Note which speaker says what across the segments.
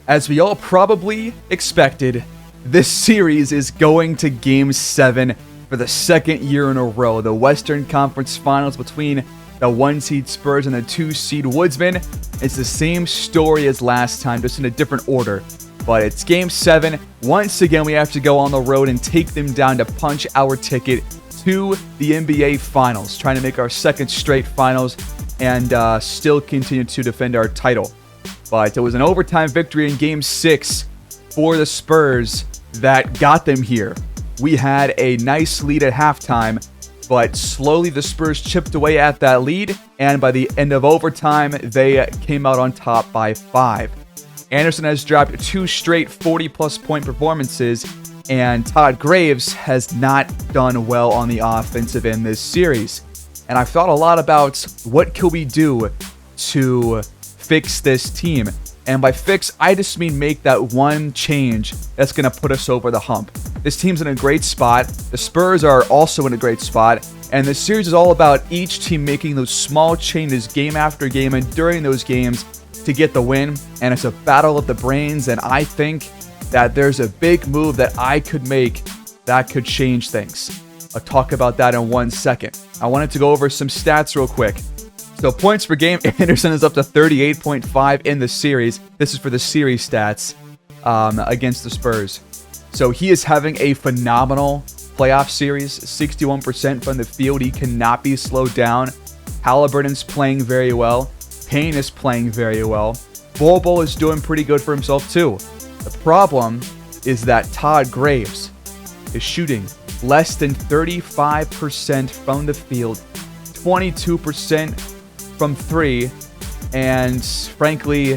Speaker 1: As we all probably expected, this series is going to Game 7 for the second year in a row. The Western Conference Finals between the 1-seed Spurs and the 2-seed Woodsmen. It's the same story as last time, just in a different order. But it's Game 7. Once again, we have to go on the road and take them down to punch our ticket to the NBA Finals, trying to make our second straight Finals and still continue to defend our title. But it was an overtime victory in Game 6 for the Spurs that got them here. We had a nice lead at halftime, but slowly the Spurs chipped away at that lead, and by the end of overtime, they came out on top by 5. Anderson has dropped 2 straight 40-plus point performances, and Todd Graves has not done well on the offensive end this series. And I've thought a lot about what could we do to fix this team. And by fix, I just mean make that one change that's going to put us over the hump. This team's in a great spot. The Spurs are also in a great spot. And this series is all about each team making those small changes game after game and during those games to get the win. And it's a battle of the brains. And I think that there's a big move that I could make that could change things. I'll talk about that in 1 second. I wanted to go over some stats real quick. So points per game, Anderson is up to 38.5 in the series. This is for the series stats against the Spurs. So he is having a phenomenal playoff series, 61% from the field. He cannot be slowed down. Halliburton's playing very well. Payne is playing very well. Bol is doing pretty good for himself too. The problem is that Todd Graves is shooting less than 35% from the field, 22% from 3, and frankly,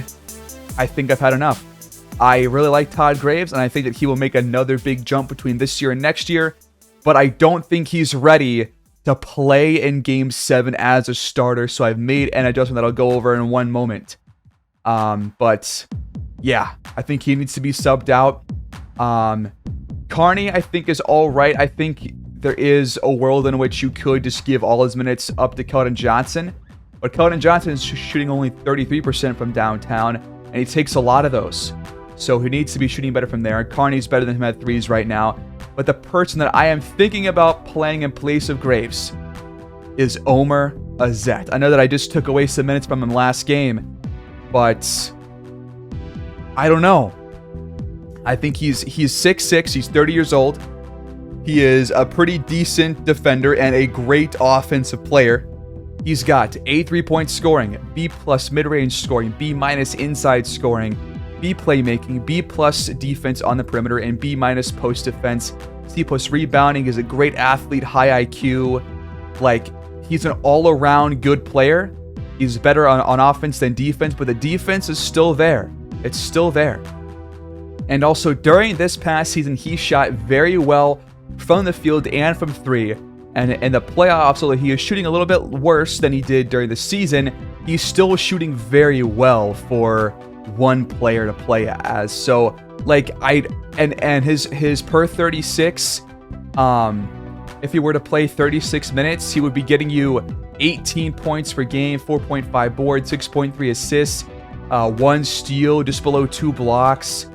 Speaker 1: I think I've had enough. I really like Todd Graves, and I think that he will make another big jump between this year and next year, but I don't think he's ready to play in Game 7 as a starter, so I've made an adjustment that I'll go over in one moment. But yeah, I think he needs to be subbed out. Carney, I think, is all right. I think there is a world in which you could just give all his minutes up to Keldon Johnson. But Keldon Johnson is shooting only 33% from downtown, and he takes a lot of those. So he needs to be shooting better from there. Carney's better than him at threes right now. But the person that I am thinking about playing in place of Graves is Omer Azette. I know that I just took away some minutes from him last game, but I don't know. I think he's 6'6", he's 30 years old. He is a pretty decent defender and a great offensive player. He's got A 3-point scoring, B+ mid-range scoring, B- inside scoring, B playmaking, B+ defense on the perimeter, and B- post defense. C+ rebounding. Is a great athlete, high IQ. Like, he's an all-around good player. He's better on offense than defense, but the defense is still there. It's still there. And also, during this past season, he shot very well from the field and from 3. And in the playoffs, although he is shooting a little bit worse than he did during the season, he's still shooting very well for one player to play as. So, like, his per 36, if he were to play 36 minutes, he would be getting you 18 points per game, 4.5 boards, 6.3 assists, 1 steal, just below 2 blocks.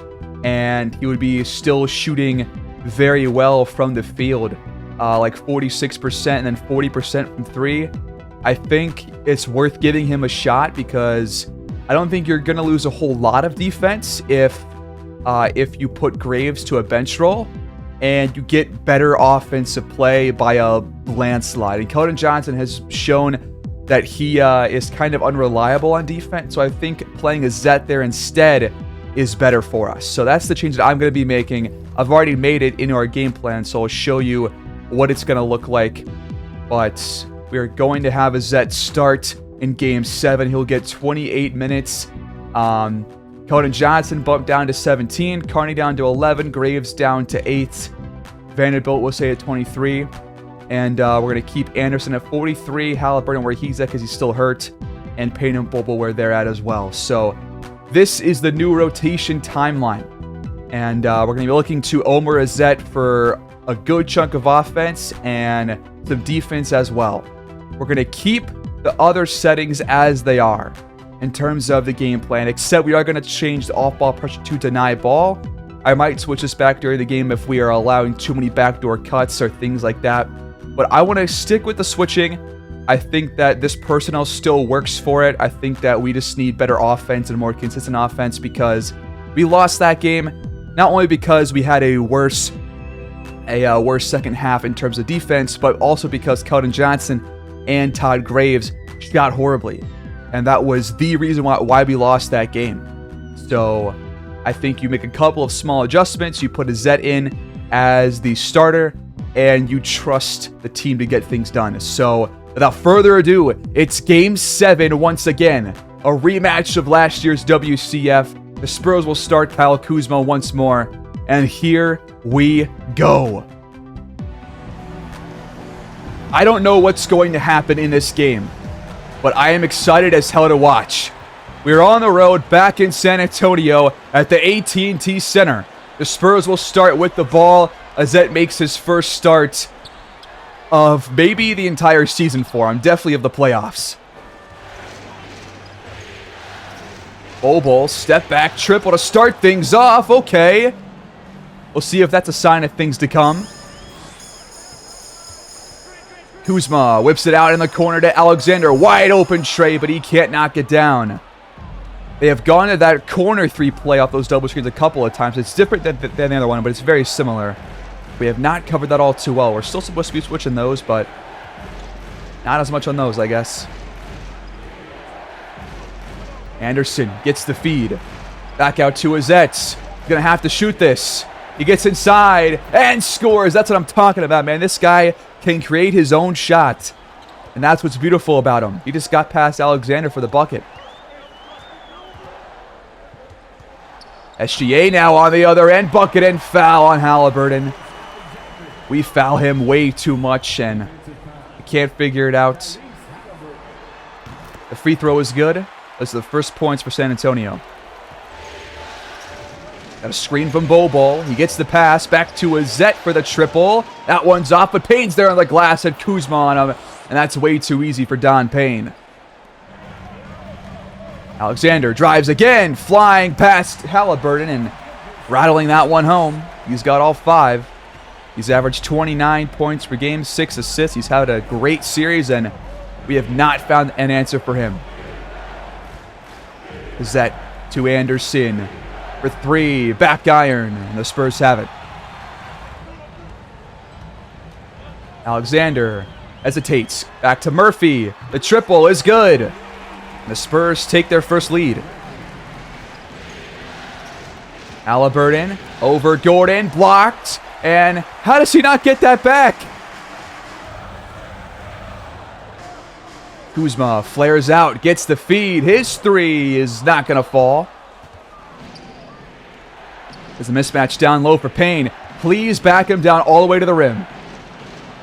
Speaker 1: And he would be still shooting very well from the field, like 46% and then 40% from 3. I think it's worth giving him a shot because I don't think you're going to lose a whole lot of defense if you put Graves to a bench role and you get better offensive play by a landslide. And Keldon Johnson has shown that he is kind of unreliable on defense, so I think playing Azette there instead is better for us. So that's the change that I'm going to be making. I've already made it into our game plan, so I'll show you what it's going to look like. But we are going to have Azette start in Game 7. He'll get 28 minutes. Keldon Johnson bumped down to 17. Carney down to 11. Graves down to 8. Vanderbilt will stay at 23. And we're going to keep Anderson at 43. Halliburton where he's at because he's still hurt. And Payne and Bol where they're at as well. So this is the new rotation timeline. And we're going to be looking to Omer Azette for a good chunk of offense and some defense as well. We're going to keep the other settings as they are. in terms of the game plan, except we are going to change the off-ball pressure to deny ball. I might switch this back during the game if we are allowing too many backdoor cuts or things like that. But I want to stick with the switching. I think that this personnel still works for it. I think that we just need better offense and more consistent offense because we lost that game, not only because we had a worse second half in terms of defense, but also because Keldon Johnson and Todd Graves shot horribly. And that was the reason why we lost that game. So I think you make a couple of small adjustments. You put a Zet in as the starter, and you trust the team to get things done. So without further ado, it's Game 7 once again. A rematch of last year's WCF. The Spurs will start Kyle Kuzma once more. And here we go. I don't know what's going to happen in this game, but I am excited as hell to watch. We're on the road back in San Antonio at the AT&T Center. The Spurs will start with the ball. Azet makes his first start of maybe the entire season for him. Definitely of the playoffs. Bobo, step back, triple to start things off. Okay. We'll see if that's a sign of things to come. Kuzma whips it out in the corner to Alexander. Wide open tray, but he can't knock it down. They have gone to that corner three play off those double screens a couple of times. It's different than the other one, but it's very similar. We have not covered that all too well. We're still supposed to be switching those, but not as much on those, I guess. Anderson gets the feed. Back out to Azet. He's going to have to shoot this. He gets inside and scores. That's what I'm talking about, man. This guy can create his own shot. And that's what's beautiful about him. He just got past Alexander for the bucket. SGA now on the other end. Bucket and foul on Halliburton. We foul him way too much, and we can't figure it out. The free throw is good. Those are the first points for San Antonio. Got a screen from Bobo. He gets the pass back to Azet for the triple. That one's off, but Payne's there on the glass and Kuzma on him, and that's way too easy for Don Payne. Alexander drives again, flying past Halliburton and rattling that one home. He's got all 5. He's averaged 29 points per game, 6 assists. He's had a great series, and we have not found an answer for him. Azet to Anderson for 3, back iron, and the Spurs have it. Alexander hesitates, back to Murphy. The triple is good. The Spurs take their first lead. Halliburton over Gordon, blocked. And how does he not get that back? Kuzma flares out, gets the feed. His 3 is not going to fall. There's a mismatch down low for Payne. Please back him down all the way to the rim.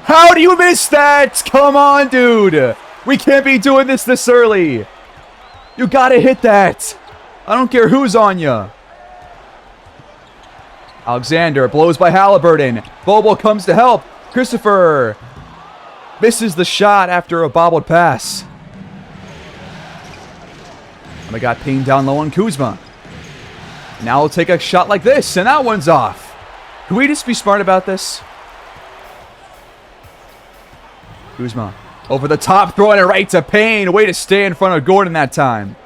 Speaker 1: How do you miss that? Come on, dude. We can't be doing this early. You got to hit that. I don't care who's on you. Alexander blows by Halliburton. Bobo comes to help. Christopher misses the shot after a bobbled pass. And we got Payne down low on Kuzma. Now we'll take a shot like this, and that one's off. Can we just be smart about this? Kuzma over the top, throwing it right to Payne. Way to stay in front of Gordon that time.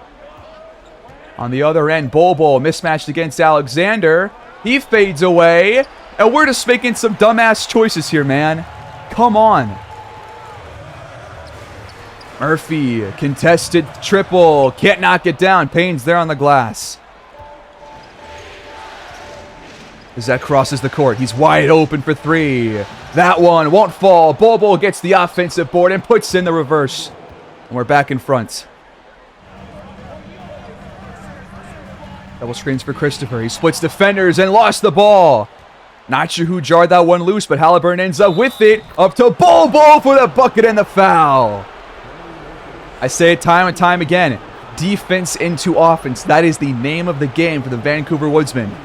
Speaker 1: On the other end, Bobo mismatched against Alexander. He fades away. And we're just making some dumbass choices here, man. Come on. Murphy, contested triple. Can't knock it down. Payne's there on the glass. As that crosses the court, he's wide open for 3. That one won't fall. Bobo gets the offensive board and puts in the reverse. And we're back in front. Double screens for Christopher. He splits defenders and lost the ball. Not sure who jarred that one loose, but Halliburton ends up with it. Up to Bobo for the bucket and the foul. I say it time and time again. Defense into offense. That is the name of the game for the Vancouver Woodsmen.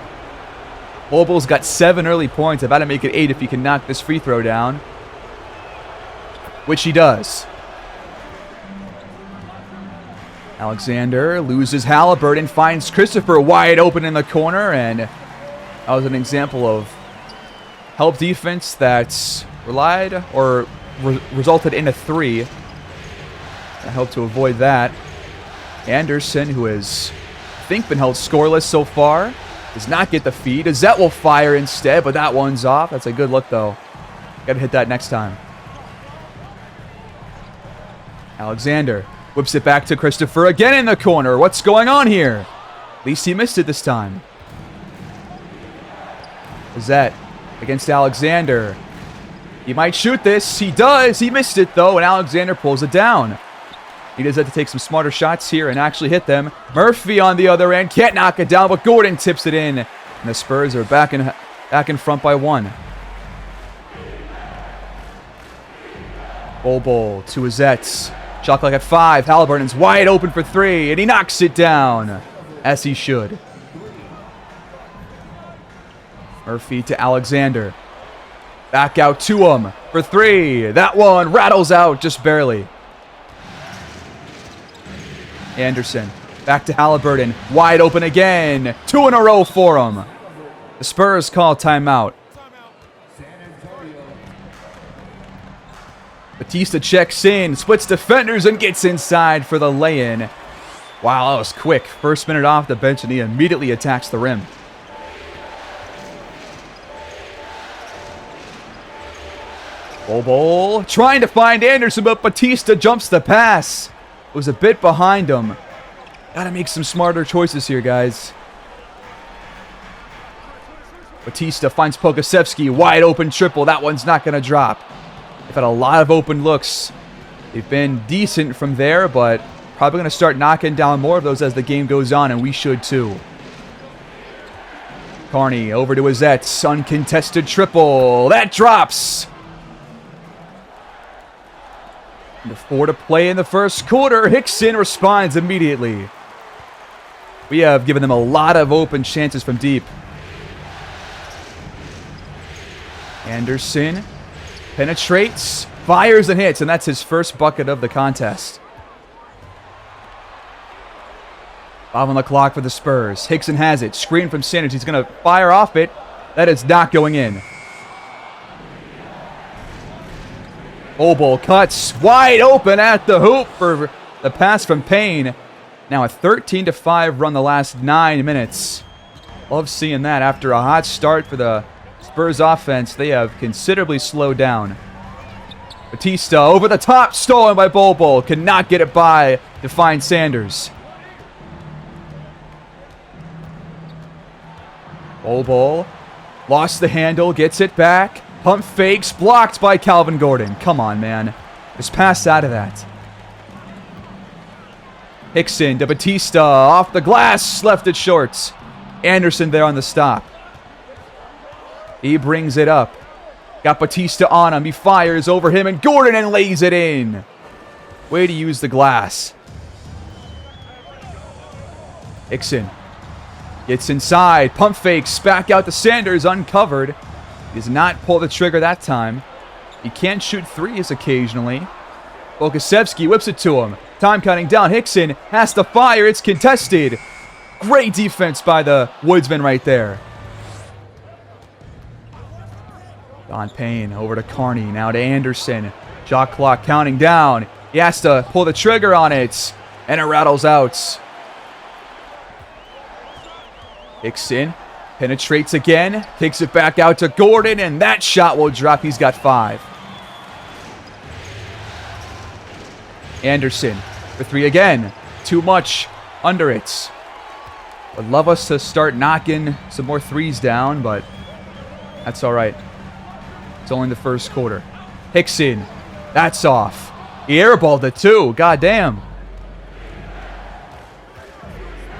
Speaker 1: Bobo's got 7 early points. About to make it 8 if he can knock this free throw down. Which he does. Alexander loses Halliburton, finds Christopher wide open in the corner, and that was an example of help defense that relied or resulted in a 3. That helped to avoid that. Anderson, who has, I think, been held scoreless so far, does not get the feed. Zet will fire instead, but that one's off. That's a good look, though. Got to hit that next time. Alexander whips it back to Christopher again in the corner. What's going on here? At least he missed it this time. Zet against Alexander. He might shoot this. He does. He missed it, though, and Alexander pulls it down. He does have to take some smarter shots here and actually hit them. Murphy on the other end. Can't knock it down, but Gordon tips it in. And the Spurs are back in front by 1. Bol to Azette. Shot clock at 5. Halliburton's wide open for 3, and he knocks it down, as he should. Murphy to Alexander. Back out to him for 3. That one rattles out just barely. Anderson back to Halliburton. Wide open again. 2 in a row for him. The Spurs call timeout. Batista checks in, splits defenders, and gets inside for the lay-in. Wow, that was quick. First minute off the bench, and he immediately attacks the rim. Bol trying to find Anderson, but Batista jumps the pass. Was a bit behind him. Gotta make some smarter choices here, guys. Batista finds Pokusevski. Wide open triple. That one's not gonna drop. They've had a lot of open looks. They've been decent from there, but probably gonna start knocking down more of those as the game goes on, and we should too. Carney over to Azette. Uncontested triple. That drops. Under 4 to play in the first quarter. Hickson responds immediately. We have given them a lot of open chances from deep. Anderson penetrates, fires and hits, and that's his first bucket of the contest. 5 on the clock for the Spurs. Hickson has it. Screen from Sanders. He's going to fire off it. That is not going in. Bol cuts wide open at the hoop for the pass from Payne. Now a 13-5 run the last 9 minutes. Love seeing that. After a hot start for the Spurs offense, they have considerably slowed down. Batista over the top, stolen by Bol. Cannot get it by to find Sanders. Bol lost the handle, gets it back. Pump fakes, blocked by Calvin Gordon. Come on, man. Just pass out of that. Hickson to Batista. Off the glass, left it short. Anderson there on the stop. He brings it up. Got Batista on him. He fires over him, and Gordon and lays it in. Way to use the glass. Hickson gets inside. Pump fakes. Back out to Sanders. Uncovered. He does not pull the trigger that time. He can shoot threes occasionally. Pokusevski whips it to him. Time counting down. Hickson has to fire. It's contested. Great defense by the Woodsmen right there. Don Payne over to Carney. Now to Anderson. Shot clock counting down. He has to pull the trigger on it. And it rattles out. Hickson penetrates again. Takes it back out to Gordon. And that shot will drop. He's got 5. Anderson for 3 again. Too much under it. Would love us to start knocking some more threes down, but that's all right. It's only the first quarter. Hickson, that's off. He airballed it too. God damn.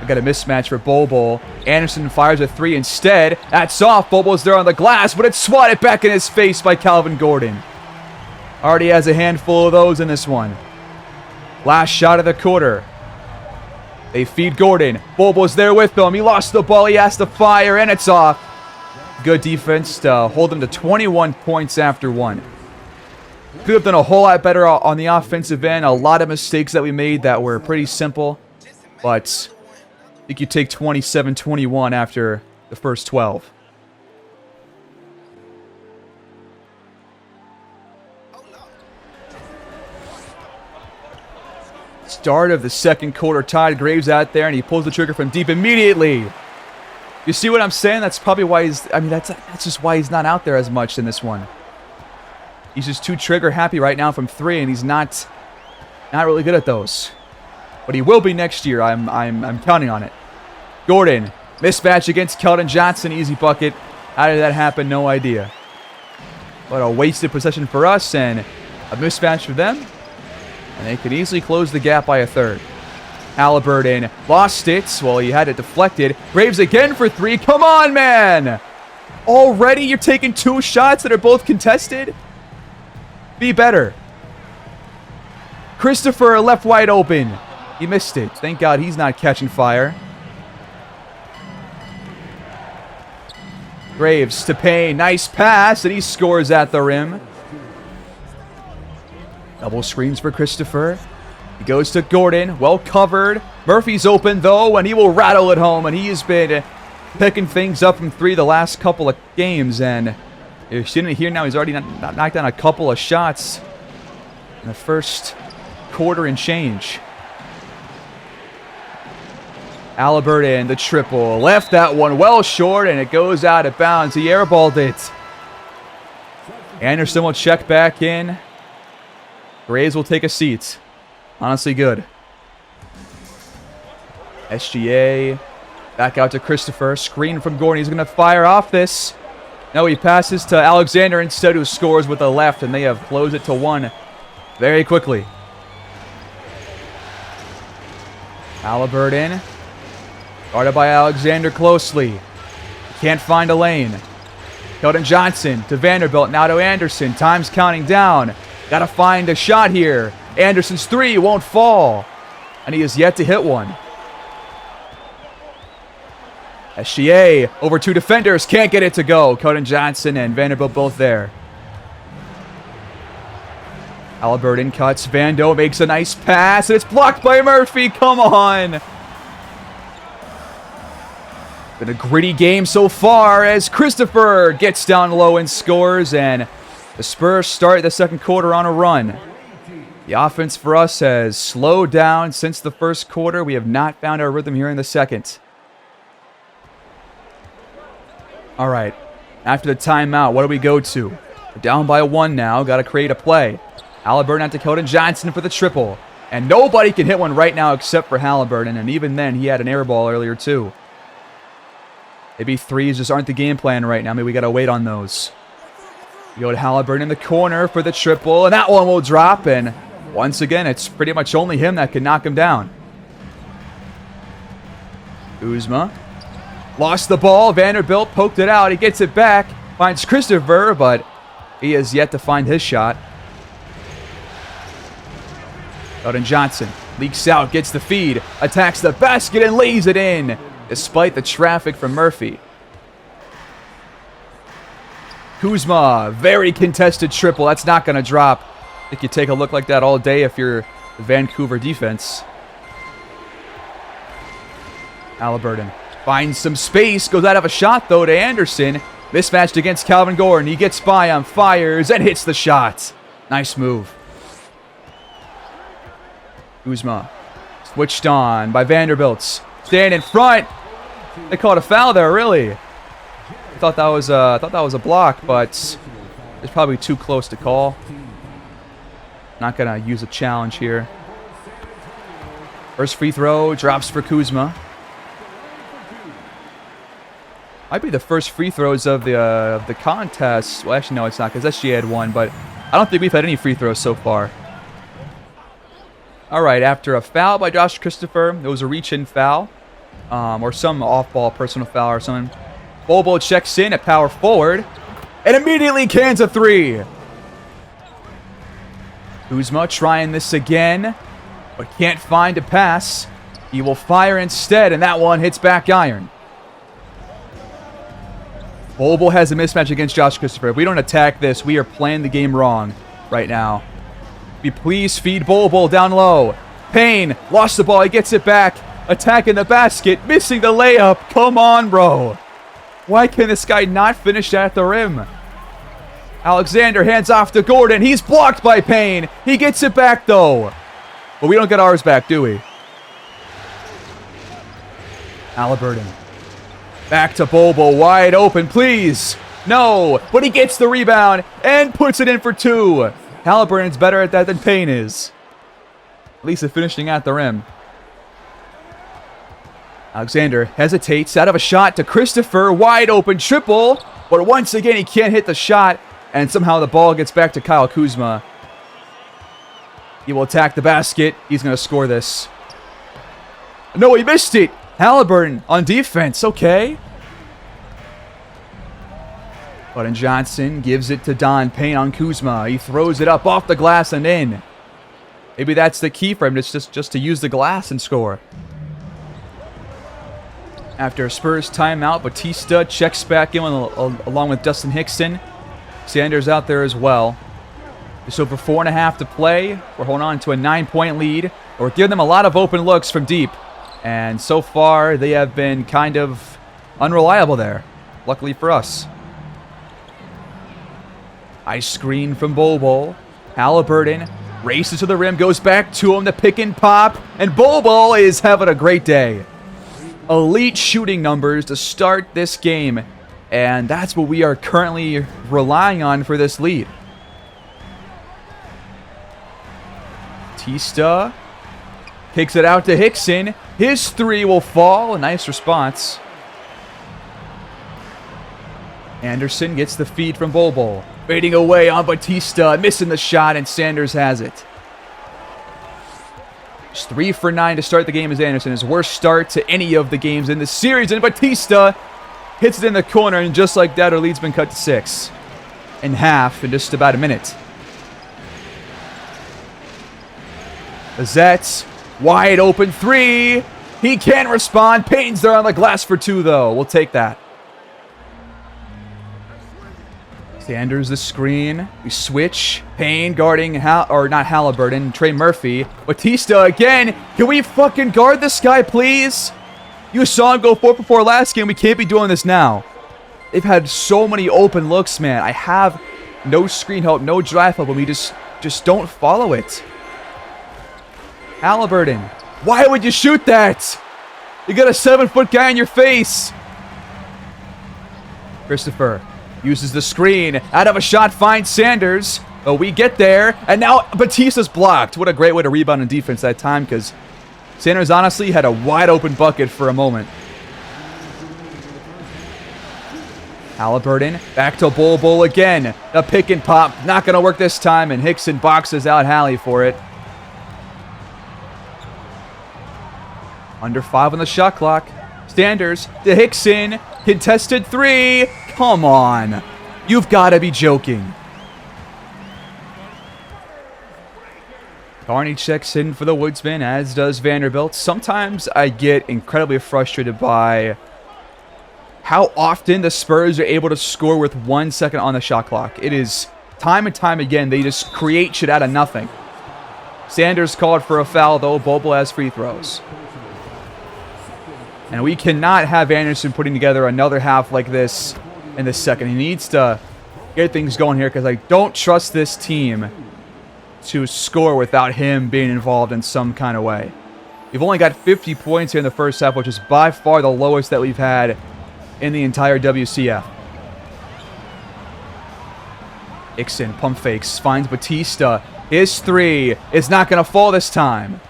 Speaker 1: We got a mismatch for Bol. Anderson fires a 3 instead. That's off. Bol's there on the glass, but it's swatted back in his face by Calvin Gordon. Already has a handful of those in this one. Last shot of the quarter. They feed Gordon. Bol's there with them. He lost the ball. He has to fire, and it's off. Good defense to hold them to 21 points after 1. Could have done a whole lot better on the offensive end. A lot of mistakes that we made that were pretty simple. But I think you take 27-21 after the first 12. Start of the second quarter, tied. Graves out there, and he pulls the trigger from deep immediately. You see what I'm saying? That's probably why he's... I mean, that's just why he's not out there as much in this one. He's just too trigger happy right now from 3, and he's not really good at those. But he will be next year. I'm counting on it. Gordon, mismatch against Keldon Johnson, easy bucket. How did that happen? No idea. But a wasted possession for us, and a mismatch for them. And they could easily close the gap by a third. Halliburton lost it. Well, he had it deflected. Graves again for 3. Come on, man! Already you're taking 2 shots that are both contested? Be better. Christopher left wide open. He missed it. Thank God he's not catching fire. Graves to Payne. Nice pass, and he scores at the rim. Double screens for Christopher. He goes to Gordon. Well covered. Murphy's open, though, and he will rattle it home. And he has been picking things up from 3 the last couple of games. And you're sitting here now, he's already knocked down a couple of shots in the first quarter and change. Halliburton, the triple. Left that one well short, and it goes out of bounds. He airballed it. Anderson will check back in. Graves will take a seat. Honestly good. SGA. Back out to Christopher. Screen from Gordon. He's going to fire off this. No, he passes to Alexander instead, who scores with the left, and they have closed it to 1 very quickly. Halliburton. Guarded by Alexander closely. Can't find a lane. Keldon Johnson to Vanderbilt. Now to Anderson. Time's counting down. Got to find a shot here. Anderson's 3 won't fall. And he has yet to hit one. SGA over 2 defenders. Can't get it to go. Keldon Johnson and Vanderbilt both there. Halliburton cuts. Vando makes a nice pass. And it's blocked by Murphy. Come on. Been a gritty game so far as Christopher gets down low and scores. And the Spurs start the second quarter on a run. The offense for us has slowed down since the first quarter. We have not found our rhythm here in the second. All right. After the timeout, what do we go to? We're down by 1 now. Got to create a play. Halliburton out to Keldon Johnson for the triple. And nobody can hit one right now except for Halliburton. And even then, he had an air ball earlier too. Maybe 3s just aren't the game plan right now. Maybe we got to wait on those. We go to Halliburton in the corner for the triple. And that one will drop. And once again, it's pretty much only him that can knock him down. Kuzma. Lost the ball. Vanderbilt poked it out. He gets it back. Finds Christopher, but he has yet to find his shot. Keldon Johnson leaks out, gets the feed, attacks the basket, and lays it in, despite the traffic from Murphy. Kuzma, very contested triple. That's not going to drop. I think you take a look like that all day if you're the Vancouver defense. Halliburton finds some space, goes out of a shot, though, to Anderson. Mismatched against Calvin Gordon. He gets by on fires and hits the shot. Nice move. Kuzma switched on by Vanderbilt. Stand in front. They called a foul there, really. I thought that was a block, but it's probably too close to call. Not going to use a challenge here. First free throw drops for Kuzma. Might be the first free throws of the contest. Well, actually, no, it's not, because SGA had one, but I don't think we've had any free throws so far. All right, after a foul by Josh Christopher, it was a reach-in foul, or some off-ball personal foul or something. Bobo checks in at power forward, and immediately cans a 3. Kuzma trying this again, but can't find a pass. He will fire instead, and that one hits back iron. Bobo has a mismatch against Josh Christopher. If we don't attack this, we are playing the game wrong right now. Please feed Bobo down low. Payne lost the ball. He gets it back. attacking the basket, missing the layup. Come on, bro. Why can this guy not finish at the rim? Alexander hands off to Gordon. He's blocked by Payne. He gets it back, though. But we don't get ours back, do we? Halliburton. Back to Bobo. Wide open, please. No. But he gets the rebound and puts it in for 2. Halliburton's better at that than Payne is. At least at finishing at the rim. Alexander hesitates out of a shot to Christopher. Wide open triple. But once again, he can't hit the shot. And somehow the ball gets back to Kyle Kuzma. He will attack the basket. He's going to score this. No, he missed it. Halliburton on defense. Okay. But Johnson gives it to Don Payne on Kuzma. He throws it up off the glass and in. Maybe that's the key for him. It's just to use the glass and score. After a Spurs timeout, Batista checks back in along with Dustin Hickson. Sanders out there as well. Just over 4.5 to play. We're holding on to a 9-point lead. We're giving them a lot of open looks from deep. And so far, they have been kind of unreliable there. Luckily for us. Nice screen from Bobo. Halliburton races to the rim, goes back to him, the pick and pop. And Bobo is having a great day. Elite shooting numbers to start this game. And that's what we are currently relying on for this lead. Batista kicks it out to Hickson. His 3 will fall. A nice response. Anderson gets the feed from Bobo. Fading away on Batista. Missing the shot, and Sanders has it. Just 3 for 9 to start the game as Anderson. His worst start to any of the games in the series. And Batista hits it in the corner, and just like that, our lead's been cut to 6 in half in just about a minute. Zets, wide open 3. He can't respond. Payne's there on the glass for 2, though. We'll take that. Sanders the screen. We switch. Payne guarding, not Halliburton, Trey Murphy. Batista again. Can we fucking guard this guy, please? You saw him go 4 for 4 last game. We can't be doing this now. They've had so many open looks, man. I have no screen help, no drive help, and we just don't follow it. Halliburton. Why would you shoot that? You got a 7-foot guy in your face. Christopher uses the screen. Out of a shot, finds Sanders. But we get there. And now Batista's blocked. What a great way to rebound in defense that time, because Sanders honestly had a wide open bucket for a moment. Halliburton back to Bobo again. The pick and pop. Not going to work this time. And Hickson boxes out Hallie for it. Under 5 on the shot clock. Sanders to Hickson. Contested 3. Come on. You've got to be joking. Carney checks in for the Woodsmen, as does Vanderbilt. Sometimes I get incredibly frustrated by how often the Spurs are able to score with 1 second on the shot clock. It is time and time again, they just create shit out of nothing. Sanders called for a foul, though. Bobo has free throws. And we cannot have Anderson putting together another half like this in the second. He needs to get things going here, because I don't trust this team to score without him being involved in some kind of way. We've only got 50 points here in the first half, which is by far the lowest that we've had in the entire WCF. Hickson pump fakes, finds Batista. His 3 is not going to fall this time.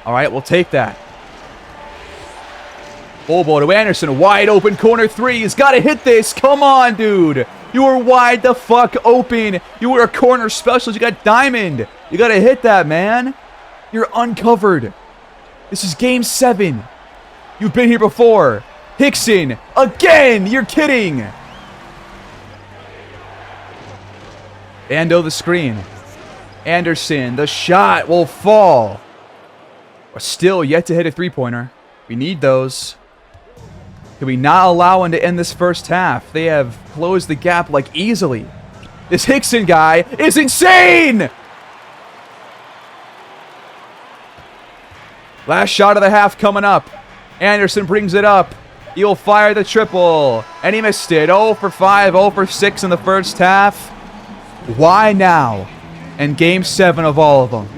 Speaker 1: All right, we'll take that. Bobo to Anderson, wide open corner 3. He's got to hit this. Come on, dude. You were wide the fuck open. You were a corner specialist. You got diamond. You got to hit that, man. You're uncovered. This is game 7. You've been here before. Hickson, again. You're kidding. Ando the screen. Anderson, the shot will fall. We're still yet to hit a 3-pointer. We need those. Can we not allow him to end this first half? They have closed the gap like easily. This Hickson guy is insane! Last shot of the half coming up. Anderson brings it up. He'll fire the triple. And he missed it. 0 for 5, 0 for 6 in the first half. Why now? And game 7 of all of them.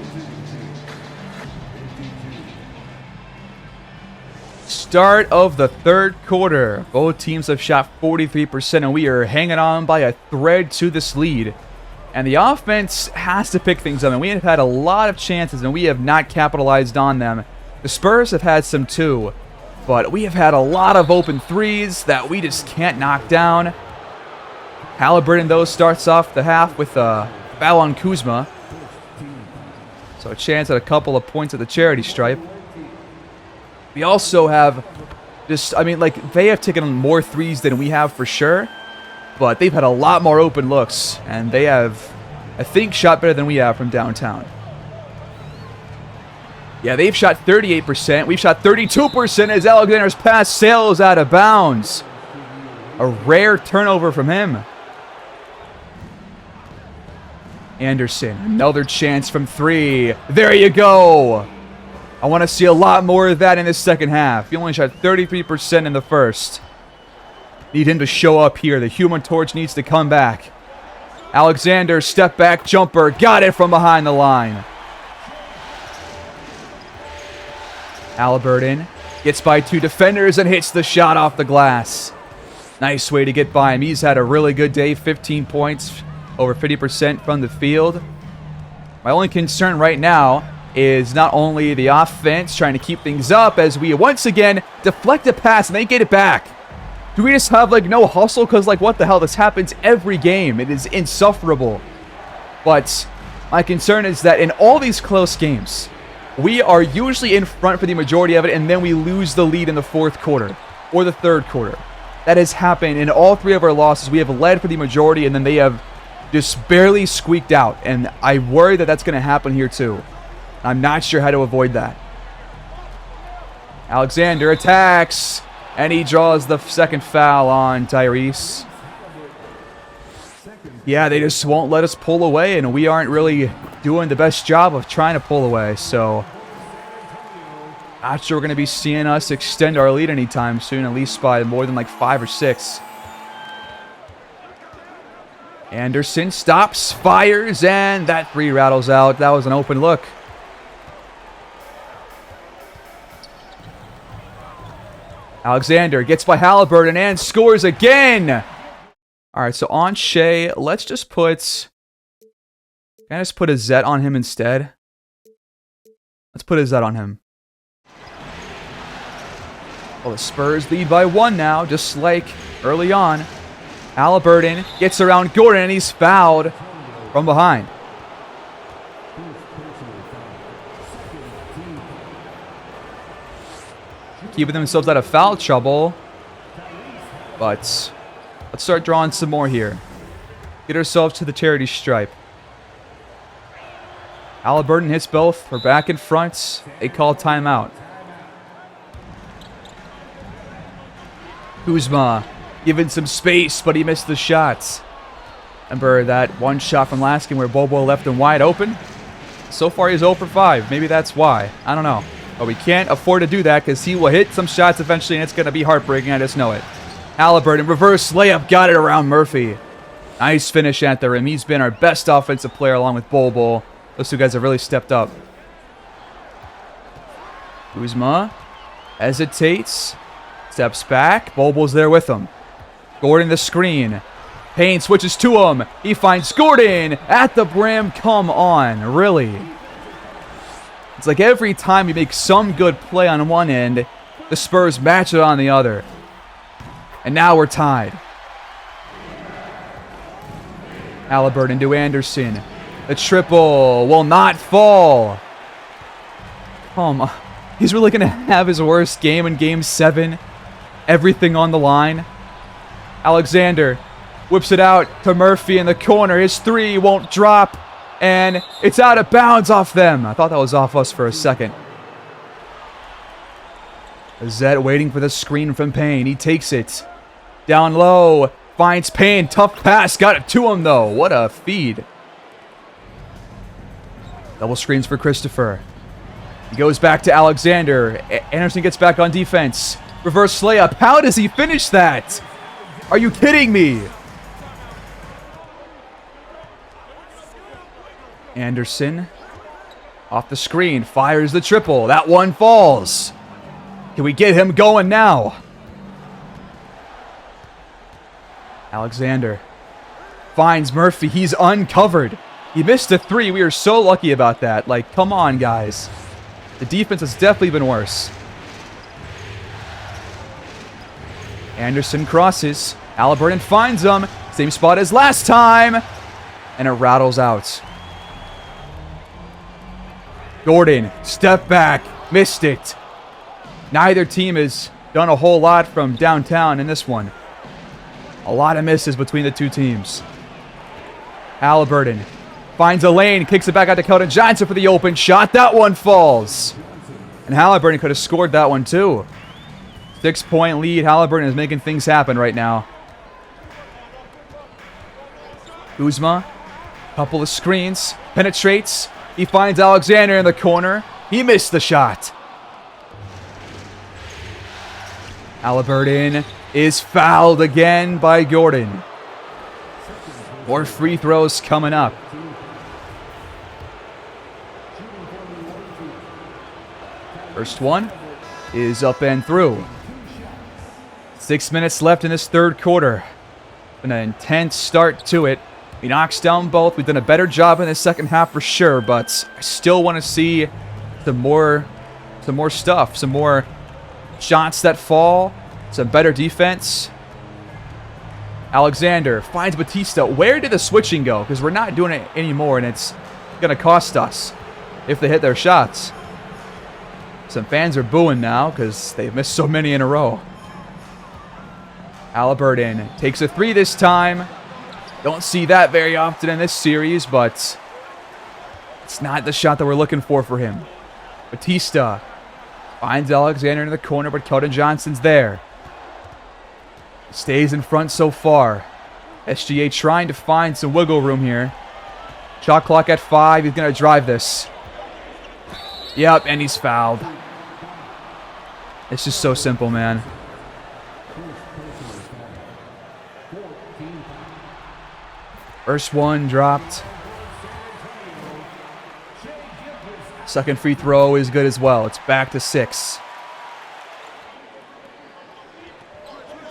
Speaker 1: Start of the third quarter. Both teams have shot 43%, and we are hanging on by a thread to this lead. And the offense has to pick things up, and we have had a lot of chances, and we have not capitalized on them. The Spurs have had some too, but we have had a lot of open threes that we just can't knock down. Halliburton, though, starts off the half with a foul on Kuzma. So a chance at a couple of points at the charity stripe. We also have just, they have taken more threes than we have for sure, but they've had a lot more open looks, and they have, I think, shot better than we have from downtown. Yeah, they've shot 38%. We've shot 32% as Alexander's pass sails out of bounds. A rare turnover from him. Anderson, another chance from 3. There you go. I want to see a lot more of that in this second half. He only shot 33% in the first. Need him to show up here. The Human Torch needs to come back. Alexander, step back jumper. Got it from behind the line. Halliburton gets by 2 defenders and hits the shot off the glass. Nice way to get by him. He's had a really good day. 15 points, over 50% from the field. My only concern right now is not only the offense trying to keep things up as we once again deflect a pass and they get it back. Do we just have no hustle? Because what the hell? This happens every game. It is insufferable. But my concern is that in all these close games, we are usually in front for the majority of it, and then we lose the lead in the fourth quarter or the third quarter. That has happened in all 3 of our losses. We have led for the majority, and then they have just barely squeaked out. And I worry that that's going to happen here too. I'm not sure how to avoid that. Alexander attacks, and he draws the second foul on Tyrese. Yeah, they just won't let us pull away, and we aren't really doing the best job of trying to pull away. So, not sure we're going to be seeing us extend our lead anytime soon, at least by more than 5 or 6. Anderson stops, fires, and that 3 rattles out. That was an open look. Alexander gets by Halliburton and scores again. All right, so on Shea, let's just put... Can I just put a Zet on him instead? Let's put a Zet on him. Well, the Spurs lead by 1 now, just like early on. Halliburton gets around Gordon, and he's fouled from behind. Keeping themselves out of foul trouble. But let's start drawing some more here. Get ourselves to the charity stripe. Halliburton hits both. We're back in front. They call timeout. Kuzma given some space, but he missed the shots. Remember that one shot from last game where Bobo left him wide open? So far he's 0 for 5. Maybe that's why. I don't know. But we can't afford to do that because he will hit some shots eventually, and it's going to be heartbreaking. I just know it. Halliburton, reverse layup, got it around Murphy. Nice finish at the rim. He's been our best offensive player along with Bobo. Those 2 guys have really stepped up. Kuzma hesitates, steps back. Bobo's there with him. Gordon the screen. Payne switches to him. He finds Gordon at the brim. Come on, really? It's like every time we make some good play on one end, the Spurs match it on the other. And now we're tied. Halliburton to Anderson. The triple will not fall. Come on. He's really going to have his worst game in Game 7. Everything on the line. Alexander whips it out to Murphy in the corner. His 3 won't drop. And it's out of bounds off them. I thought that was off us for a second. Zed waiting for the screen from Payne. He takes it. Down low. Finds Payne. Tough pass. Got it to him, though. What a feed. Double screens for Christopher. He goes back to Alexander. Anderson gets back on defense. Reverse layup. How does he finish that? Are you kidding me? Anderson off the screen. Fires the triple. That one falls. Can we get him going now? Alexander finds Murphy. He's uncovered. He missed a three. We are so lucky about that. Like, come on, guys. The defense has definitely been worse. Anderson crosses. Halliburton finds him. Same spot as last time. And it rattles out. Gordon, step back. Missed it. Neither team has done a whole lot from downtown in this one. A lot of misses between the two teams. Halliburton finds a lane, kicks it back out to Keldon Johnson for the open shot. That one falls. And Halliburton could have scored that one too. 6-point lead. Halliburton is making things happen right now. Kuzma, couple of screens, penetrates. He finds Alexander in the corner. He missed the shot. Halliburton is fouled again by Gordon. More free throws coming up. First one is up and through. 6 minutes left in this third quarter. An intense start to it. We knocked down both. We've done a better job in the second half for sure, but I still want to see some more stuff, some more shots that fall, some better defense. Alexander finds Batista. Where did the switching go? Because we're not doing it anymore, and it's going to cost us if they hit their shots. Some fans are booing now because they've missed so many in a row. Halliburton takes a three this time. Don't see that very often in this series, but it's not the shot that we're looking for him. Batista finds Alexander in the corner, but Keldon Johnson's there. Stays in front so far. SGA trying to find some wiggle room here. Shot clock at 5. He's going to drive this. Yep, and he's fouled. It's just so simple, man. First one dropped. Second free throw is good as well. It's back to 6.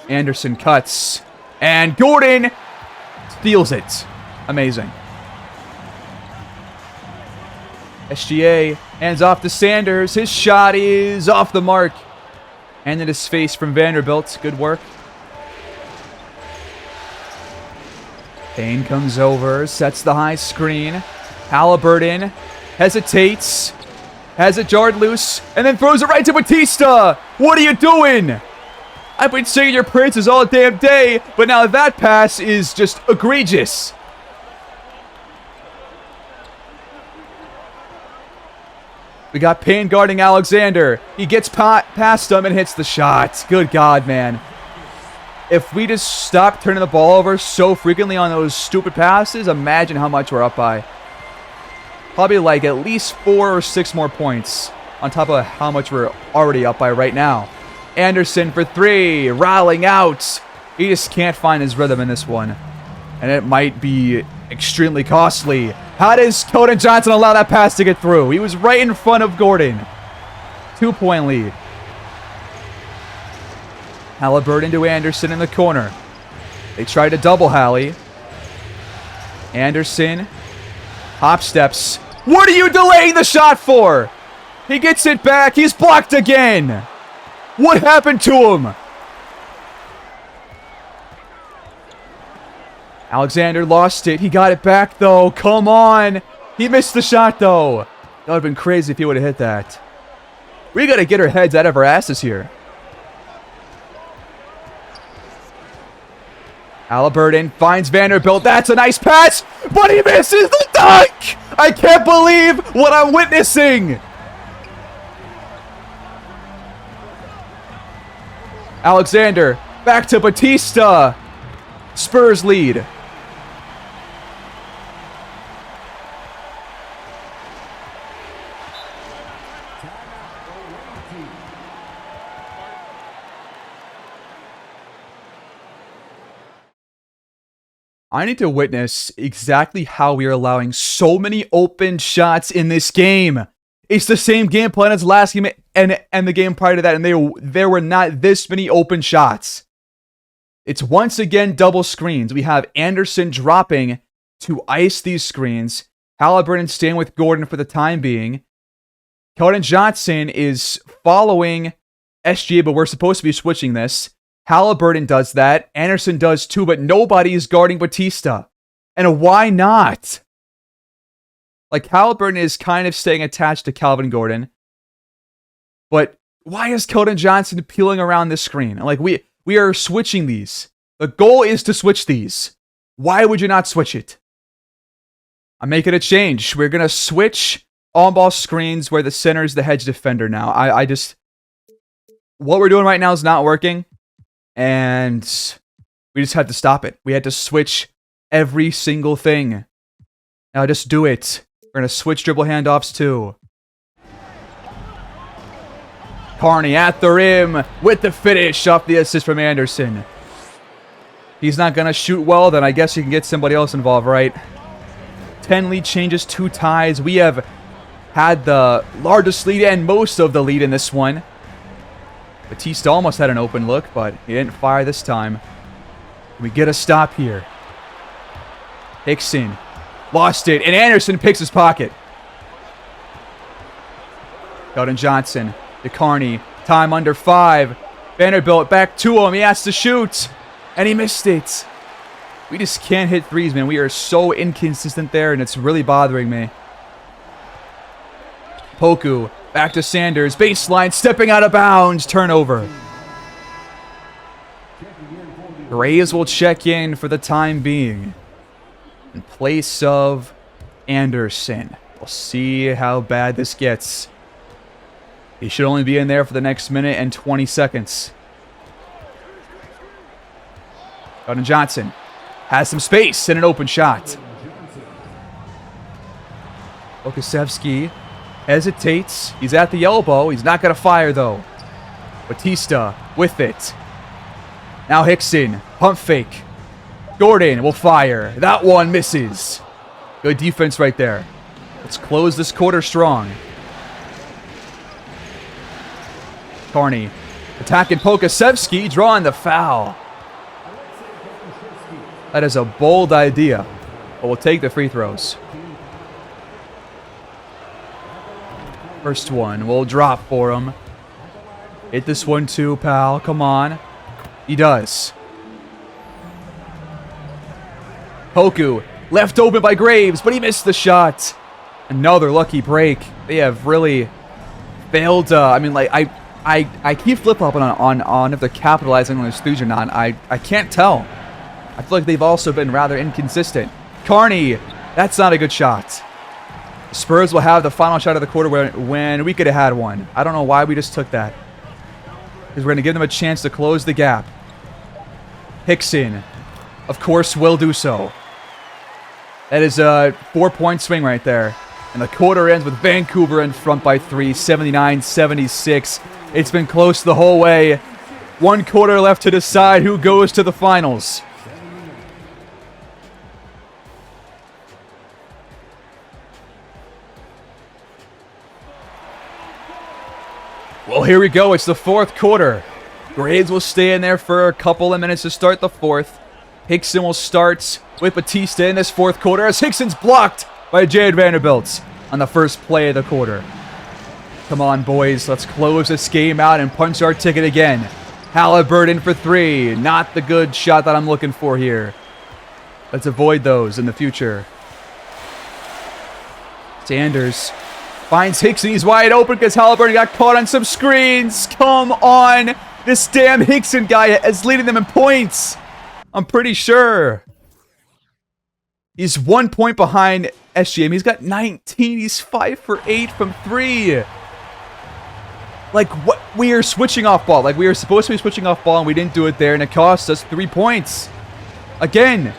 Speaker 1: Anderson cuts. And Gordon steals it. Amazing. SGA hands off to Sanders. His shot is off the mark. And in his face from Vanderbilt. Good work. Payne comes over, sets the high screen. Halliburton hesitates, has it jarred loose, and then throws it right to Batista. What are you doing? I've been singing your praises all damn day, but now that pass is just egregious. We got Payne guarding Alexander. He gets past him and hits the shot. Good God, man. If we just stop turning the ball over so frequently on those stupid passes, imagine how much we're up by. Probably like at least 4 or 6 more points on top of how much we're already up by right now. Anderson for 3, rallying out. He just can't find his rhythm in this one. And it might be extremely costly. How does Keldon Johnson allow that pass to get through? He was right in front of Gordon. 2-point lead. Halliburton to Anderson in the corner. They try to double Hallie. Anderson. Hop steps. What are you delaying the shot for? He gets it back. He's blocked again. What happened to him? Alexander lost it. He got it back, though. Come on. He missed the shot, though. That would have been crazy if he would have hit that. We got to get our heads out of our asses here. Halliburton finds Vanderbilt. That's a nice pass, but he misses the dunk! I can't believe what I'm witnessing! Alexander, back to Batista. Spurs lead. I need to witness exactly how we are allowing so many open shots in this game. It's the same game plan as last game and the game prior to that, and there were not this many open shots. It's once again double screens. We have Anderson dropping to ice these screens. Halliburton staying with Gordon for the time being. Keldon Johnson is following SGA, but we're supposed to be switching this. Halliburton does that. Anderson does too, but nobody is guarding Batista. And why not? Like, Halliburton is kind of staying attached to Calvin Gordon. But why is Keldon Johnson peeling around this screen? Like, we are switching these. The goal is to switch these. Why would you not switch it? I'm making a change. We're going to switch on-ball screens where the center is the hedge defender now. What we're doing right now is not working. And we just had to stop it. We had to switch every single thing. Now just do it. We're going to switch dribble handoffs too. Carney at the rim with the finish off the assist from Anderson. He's not going to shoot well, then I guess you can get somebody else involved, right? 10 lead changes, 2 ties. We have had the largest lead and most of the lead in this one. Batista almost had an open look, but he didn't fire this time. We get a stop here. Hickson lost it, and Anderson picks his pocket. Keldon Johnson to Carney. Time under 5. Vanderbilt back to him. He has to shoot, and he missed it. We just can't hit threes, man. We are so inconsistent there, and it's really bothering me. Poku back to Sanders. Baseline, stepping out of bounds. Turnover. Graves will check in for the time being in place of Anderson. We'll see how bad this gets. He should only be in there for the next minute and 20 seconds. Keldon Johnson has some space and an open shot. Okasevsky hesitates. He's at the elbow. He's not going to fire, though. Batista with it. Now Hickson. Pump fake. Gordon will fire. That one misses. Good defense right there. Let's close this quarter strong. Carney attacking Pokasevsky, drawing the foul. That is a bold idea, but we'll take the free throws. First one, we'll drop for him. Hit this one too, pal. Come on. He does. Poku left open by Graves, but he missed the shot. Another lucky break. They have really failed. I keep flip-flopping on if they're capitalizing on these threes or not. I can't tell. I feel like they've also been rather inconsistent. Carney, that's not a good shot. Spurs will have the final shot of the quarter when we could have had one. I don't know why we just took that. Because we're going to give them a chance to close the gap. Hickson, of course, will do so. That is a 4-point swing right there. And the quarter ends with Vancouver in front by 3, 79-76. It's been close the whole way. 1 quarter left to decide who goes to the finals. Well, here we go. It's the 4th quarter. Graves will stay in there for a couple of minutes to start the 4th. Hickson will start with Batista in this 4th quarter as Hickson's blocked by Jared Vanderbilt on the first play of the quarter. Come on, boys. Let's close this game out and punch our ticket again. Halliburton for 3. Not the good shot that I'm looking for here. Let's avoid those in the future. Sanders finds Hickson. He's wide open because Halliburton got caught on some screens. Come on. This damn Hickson guy is leading them in points. I'm pretty sure. He's 1 point behind SGA. He's got 19. He's 5 for 8 from 3. Like, what? We are switching off ball. Like, we were supposed to be switching off ball, and we didn't do it there, and it cost us 3 points. Again.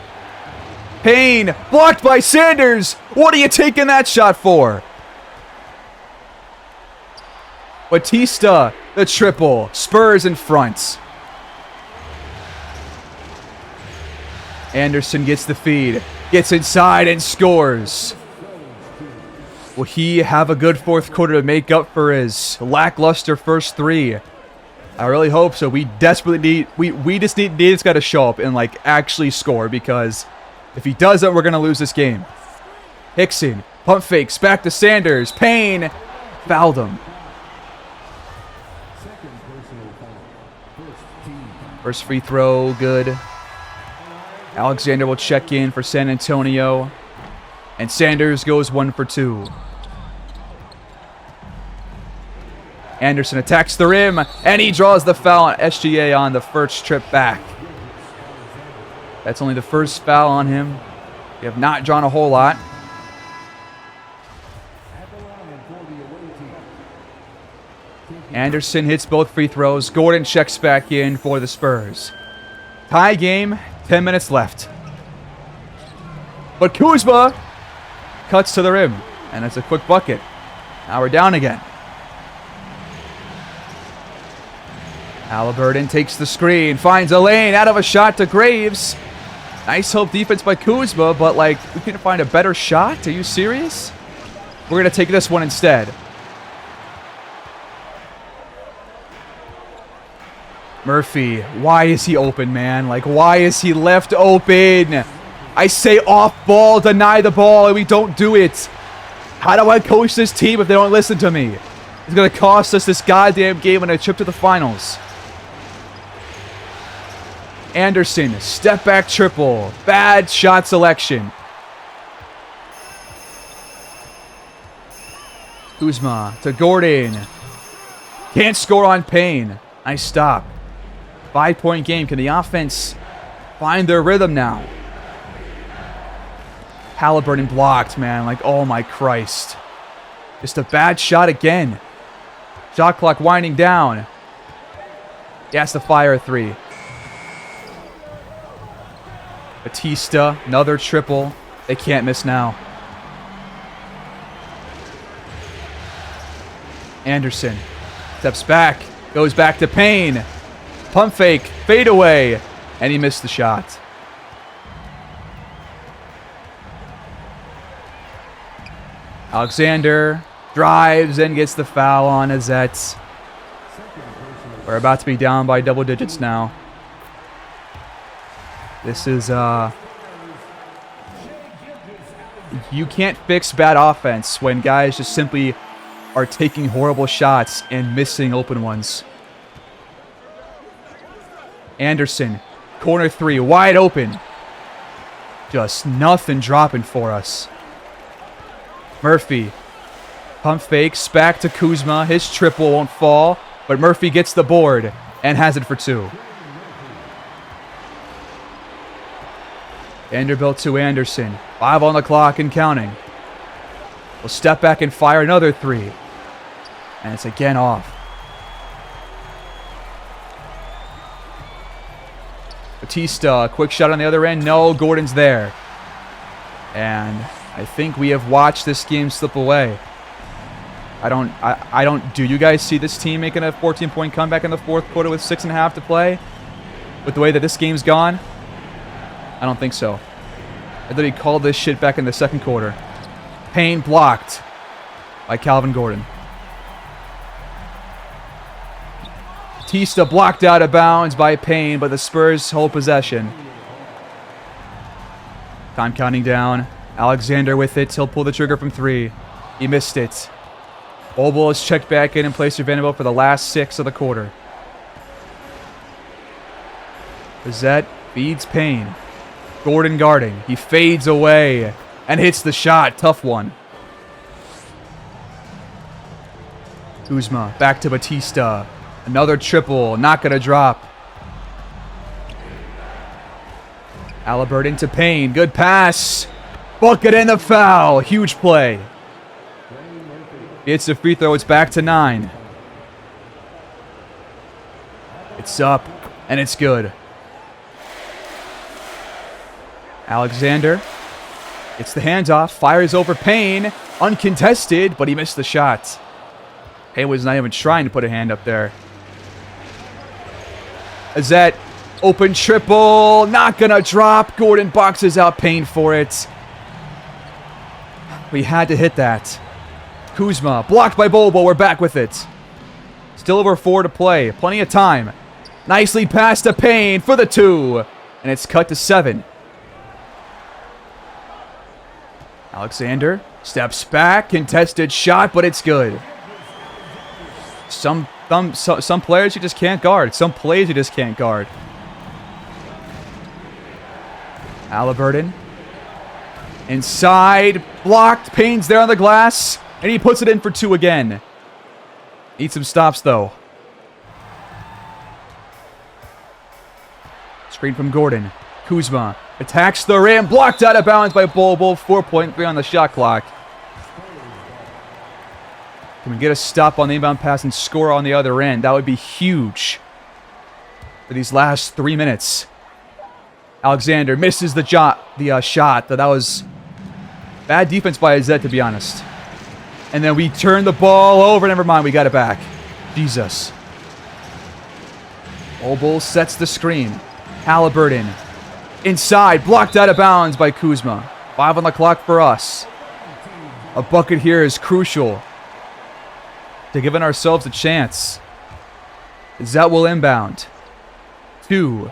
Speaker 1: Payne, blocked by Sanders. What are you taking that shot for? Batista, the triple. Spurs in front. Anderson gets the feed. Gets inside and scores. Will he have a good fourth quarter to make up for his lackluster first three? I really hope so. We desperately need... We just need this guy to show up and, like, actually score, because if he doesn't, we're going to lose this game. Hickson. Pump fakes. Back to Sanders. Payne. Fouled him. First free throw. Good. Alexander will check in for San Antonio. And Sanders goes 1 for 2. Anderson attacks the rim, and he draws the foul on SGA on the first trip back. That's only the first foul on him. We have not drawn a whole lot. Anderson hits both free throws. Gordon checks back in for the Spurs. Tie game, 10 minutes left. But Kuzma cuts to the rim, and it's a quick bucket. Now we're down again. Halliburton takes the screen, finds a lane, out of a shot to Graves. Nice hope defense by Kuzma, but, like, we couldn't find a better shot? Are you serious? We're going to take this one instead. Murphy, why is he open, man? Like, why is he left open? I say off ball, deny the ball, and we don't do it. How do I coach this team if they don't listen to me? It's going to cost us this goddamn game and a trip to the finals. Anderson, step back triple. Bad shot selection. Kuzma to Gordon. Can't score on Payne. Nice stop. 5-point game. Can the offense find their rhythm now? Halliburton blocked, man. Like, oh my Christ. Just a bad shot again. Shot clock winding down. He has to fire a three. Batista, another triple. They can't miss now. Anderson steps back, goes back to Payne. Pump fake, fade away, and he missed the shot. Alexander drives and gets the foul on Azette. We're about to be down by double digits now. This is, you can't fix bad offense when guys just simply are taking horrible shots and missing open ones. Anderson, corner three, wide open. Just nothing dropping for us. Murphy, pump fakes, back to Kuzma. His triple won't fall, but Murphy gets the board and has it for 2. Vanderbilt to Anderson. 5 on the clock and counting. We'll step back and fire another 3. And it's again off. Batista, quick shot on the other end. No, Gordon's there. And I think we have watched this game slip away. I don't. Do you guys see this team making a 14-point comeback in the fourth quarter with 6.5 to play? With the way that this game's gone? I don't think so. I thought he called this shit back in the second quarter. Payne blocked by Calvin Gordon. Batista blocked out of bounds by Payne, but the Spurs hold possession. Time counting down. Alexander with it. He'll pull the trigger from 3. He missed it. Obel is checked back in and placed for Vanderbilt for the last 6 of the quarter. Brissett feeds Payne. Gordon guarding. He fades away and hits the shot. Tough one. Kuzma back to Batista. Another triple. Not going to drop. Halliburton to Payne. Good pass. Bucket and the foul. Huge play. It's a free throw. It's back to 9. It's up and it's good. Alexander gets the handoff, fires over Payne, uncontested, but he missed the shot. Payne was not even trying to put a hand up there. Azette Open triple. Not gonna drop. Gordon boxes out, paying for it. We had to hit that. Kuzma, blocked by Bobo. We're back with it. Still over 4 to play. Plenty of time. Nicely passed to Payne for the 2. And it's cut to 7. Alexander steps back. Contested shot, but it's good. Some players you just can't guard. Some plays you just can't guard. Halliburton. Inside. Blocked. Payne's there on the glass. And he puts it in for 2 again. Need some stops, though. Screen from Gordon. Kuzma attacks the rim. Blocked out of bounds by Bobo. 4.3 on the shot clock. Can we get a stop on the inbound pass and score on the other end? That would be huge for these last 3 minutes. Alexander misses the shot. That was bad defense by Azet, to be honest. And then we turn the ball over. Never mind, we got it back. Jesus. Bobo sets the screen. Halliburton. Inside. Blocked out of bounds by Kuzma. 5 on the clock for us. A bucket here is crucial to giving ourselves a chance. Zet will inbound. 2.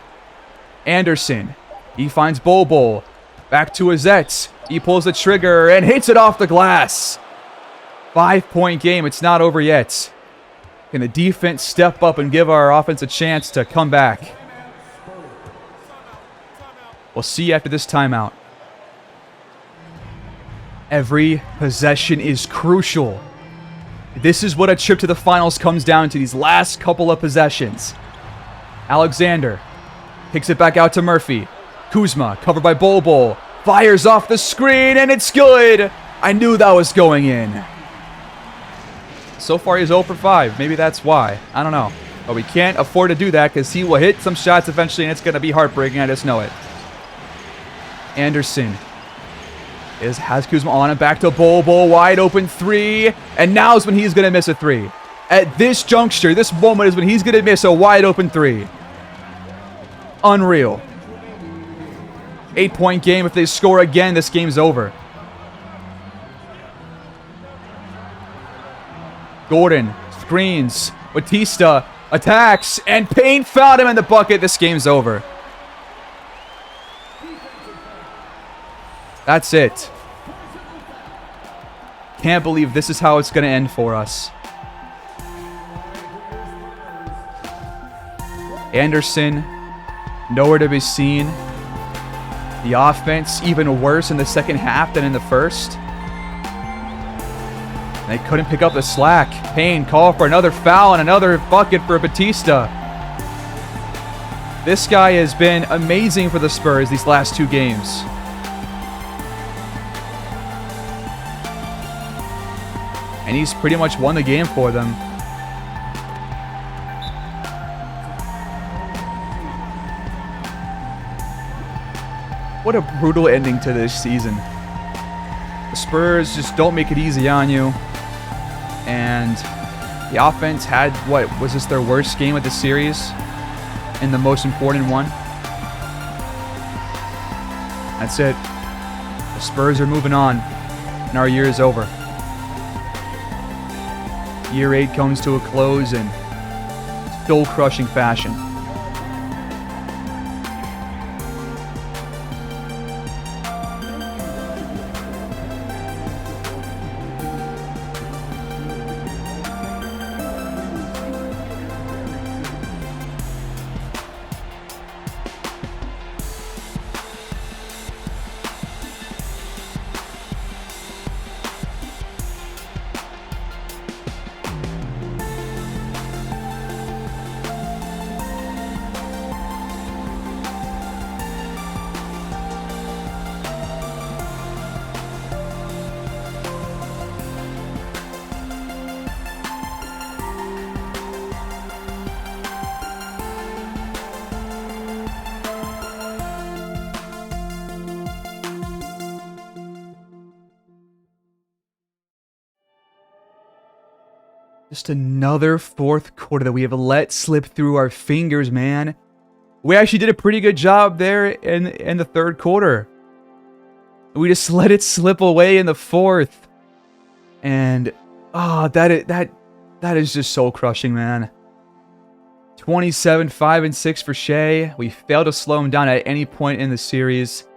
Speaker 1: Anderson. He finds Bobo. Back to Azet. He pulls the trigger and hits it off the glass. 5-point game. It's not over yet. Can the defense step up and give our offense a chance to come back? We'll see after this timeout. Every possession is crucial. This is what a trip to the finals comes down to, these last couple of possessions. Alexander kicks it back out to Murphy. Kuzma, covered by Bobo, fires off the screen, and it's good. I knew that was going in. So far, he's 0 for 5. Maybe that's why. I don't know. But we can't afford to do that because he will hit some shots eventually, and it's going to be heartbreaking. I just know it. Anderson has Kuzma on and back to Bobo. Wide open 3. And now is when he's going to miss a 3. At this juncture, this moment is when he's going to miss a wide open 3. Unreal. 8-point game. If they score again, this game's over. Gordon screens. Batista attacks. And Payne fouled him in the bucket. This game's over. That's it. Can't believe this is how it's going to end for us. Anderson, nowhere to be seen. The offense, even worse in the second half than in the first. They couldn't pick up the slack. Payne called for another foul and another bucket for Batista. This guy has been amazing for the Spurs these last 2 games. And he's pretty much won the game for them. What a brutal ending to this season. The Spurs just don't make it easy on you. And the offense had, what, was this their worst game of the series? And the most important one? That's it. The Spurs are moving on. And our year is over. Year 8 comes to a close in soul-crushing fashion. Just another fourth quarter that we have let slip through our fingers, man. We actually did a pretty good job there in the third quarter. We just let it slip away in the fourth. And that is just soul crushing, man. 27, 5, and 6 for Shea. We failed to slow him down at any point in the series.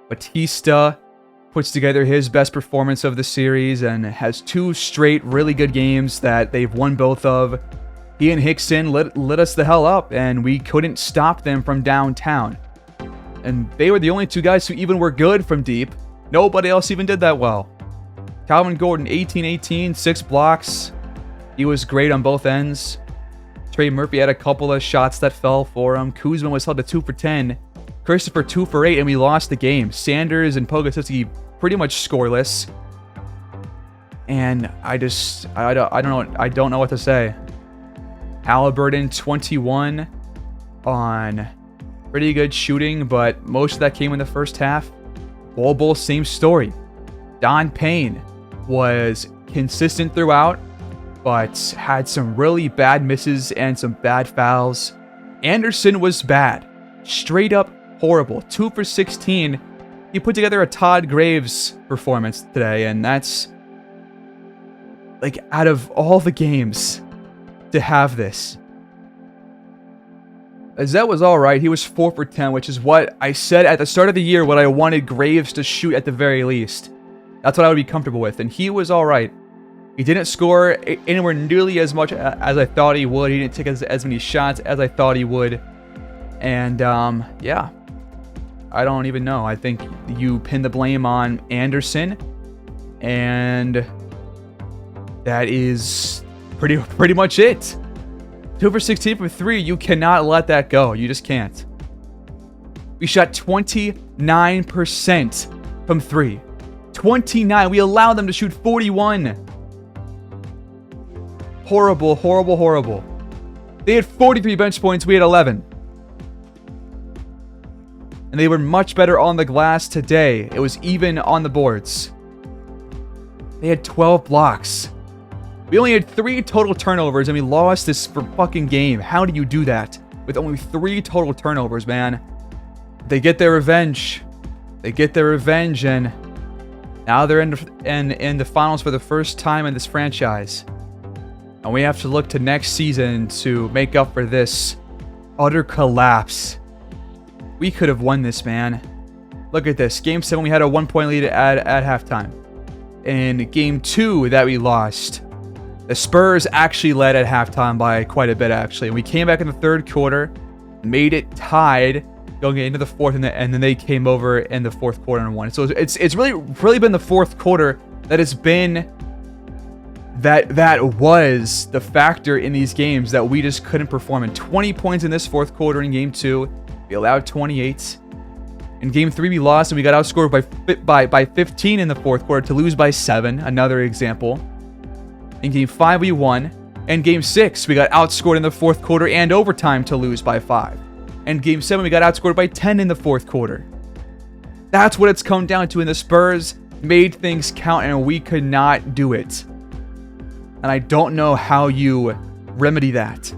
Speaker 1: Batista puts together his best performance of the series and has 2 straight really good games that they've won both of. He and Hickson lit us the hell up, and we couldn't stop them from downtown. And they were the only 2 guys who even were good from deep. Nobody else even did that well. Calvin Gordon, 18-18, 6 blocks. He was great on both ends. Trey Murphy had a couple of shots that fell for him. Kuzma was held to 2 for 10. Christopher 2 for 8, and we lost the game. Sanders and Pogoszewski pretty much scoreless. And I don't know what to say. Halliburton 21 on pretty good shooting, but most of that came in the first half. Bol Bol, same story. Don Payne was consistent throughout, but had some really bad misses and some bad fouls. Anderson was bad. Straight up horrible. 2 for 16. He put together a Todd Graves performance today, and that's like out of all the games to have this. Azet was alright. He was 4 for 10, which is what I said at the start of the year, what I wanted Graves to shoot at the very least. That's what I would be comfortable with, and he was alright. He didn't score anywhere nearly as much as I thought he would. He didn't take as many shots as I thought he would. And, yeah. I don't even know. I think you pin the blame on Anderson. And that is pretty much it. 2 for 16 from 3. You cannot let that go. You just can't. We shot 29% from 3. 29. We allowed them to shoot 41. Horrible, horrible, horrible. They had 43 bench points. We had 11. And they were much better on the glass today. It was even on the boards. They had 12 blocks. We only had 3 total turnovers, and we lost this fucking game. How do you do that with only 3 total turnovers, man? They get their revenge. They get their revenge, and now they're in the finals for the first time in this franchise. And we have to look to next season to make up for this utter collapse. We could have won this, man. Look at this. Game 7, we had a 1-point lead at halftime. In Game 2 that we lost, the Spurs actually led at halftime by quite a bit, actually. And we came back in the third quarter, made it tied going into the fourth, and then they came over in the fourth quarter and won. So it's really been the fourth quarter that has been that was the factor in these games that we just couldn't perform. And 20 points in this fourth quarter in Game 2. We allowed 28. In Game 3, we lost, and we got outscored by 15 in the fourth quarter to lose by 7. Another example. In Game 5, we won. In Game 6, we got outscored in the fourth quarter and overtime to lose by 5. And Game 7, we got outscored by 10 in the fourth quarter. That's what it's come down to, and the Spurs made things count, and we could not do it. And I don't know how you remedy that.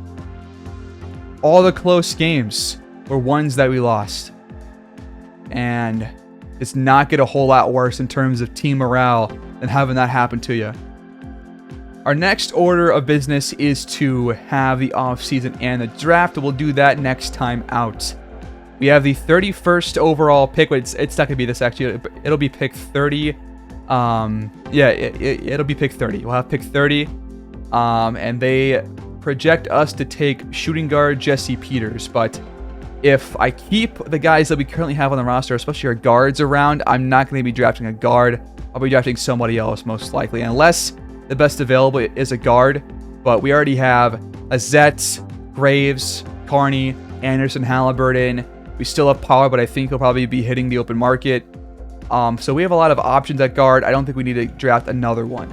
Speaker 1: All the close games were ones that we lost. And it's not get a whole lot worse in terms of team morale than having that happen to you. Our next order of business is to have the offseason and the draft. We'll do that next time out. We have the 31st overall pick. It's not going to be this, actually. It'll be pick 30. It'll be pick 30. We'll have pick 30. And they project us to take shooting guard Jesse Peters. But if I keep the guys that we currently have on the roster, especially our guards around, I'm not going to be drafting a guard. I'll be drafting somebody else, most likely. Unless the best available is a guard. But we already have Azet, Graves, Carney, Anderson, Halliburton. We still have Power, but I think he'll probably be hitting the open market. So we have a lot of options at guard. I don't think we need to draft another one.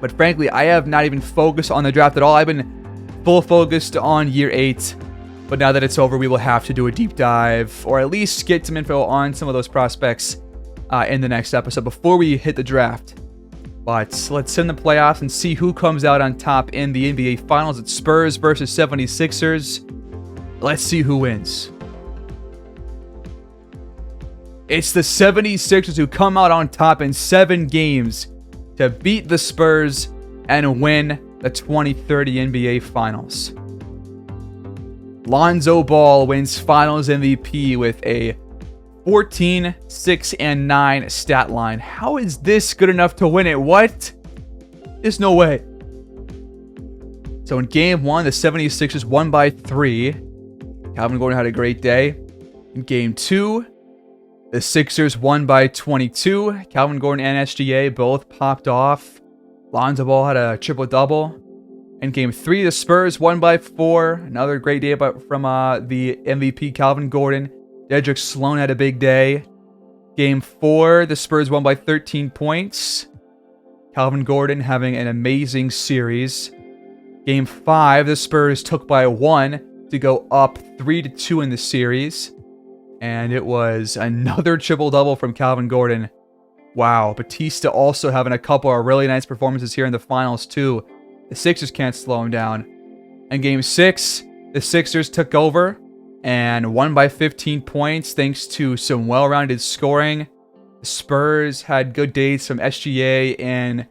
Speaker 1: But frankly, I have not even focused on the draft at all. I've been full focused on year 8. But now that it's over, we will have to do a deep dive, or at least get some info on some of those prospects in the next episode before we hit the draft. But let's send the playoffs and see who comes out on top in the NBA Finals. It's Spurs versus 76ers. Let's see who wins. It's the 76ers who come out on top in 7 games to beat the Spurs and win the 2030 NBA Finals. Lonzo Ball wins Finals MVP with a 14, 6, and 9 stat line. How is this good enough to win it? What? There's no way. So in Game 1, the 76ers won by 3. Calvin Gordon had a great day. In Game 2, the Sixers won by 22. Calvin Gordon and SGA both popped off. Lonzo Ball had a triple-double. In Game 3, the Spurs won by 4. Another great day from the MVP, Calvin Gordon. Dedrick Sloan had a big day. Game 4, the Spurs won by 13 points. Calvin Gordon having an amazing series. Game 5, the Spurs took by 1 to go up 3-2 in the series. And it was another triple-double from Calvin Gordon. Wow, Batista also having a couple of really nice performances here in the finals too. The Sixers can't slow him down. In Game 6, the Sixers took over and won by 15 points thanks to some well-rounded scoring. The Spurs had good days from SGA and